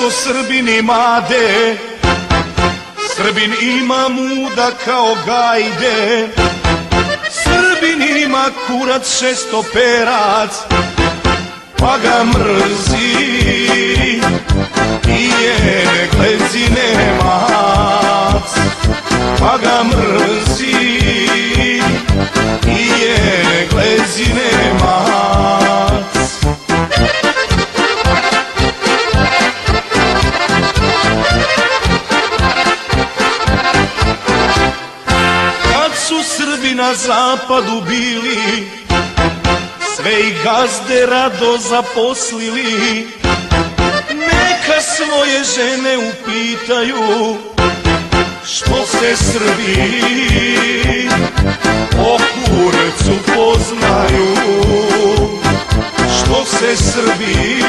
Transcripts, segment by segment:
što Srbin imade, Srbin ima muda kao gajde. Srbin ima kurac šestoperac, pa ga mrzi i je Glezine mac. Pa ga mrzi i je Glezine mac. Kad su Srbi na zapadu bili, sve ih gazde rado zaposlili. Neka svoje žene upitaju što se Srbi o kurcu poznaju. Što se Srbi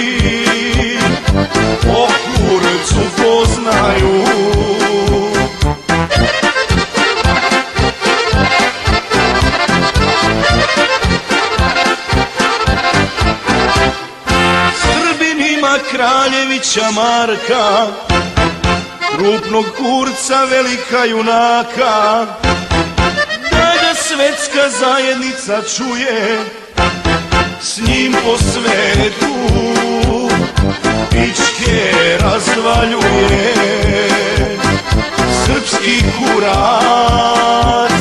o kurcu poznaju. Kraljevića Marka, krupnog kurca, velika junaka, da ga svetska zajednica čuje, s njim po svetu pičke razvaljuje. Srpski kurac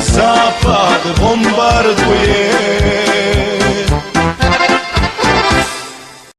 zapad bombarduje.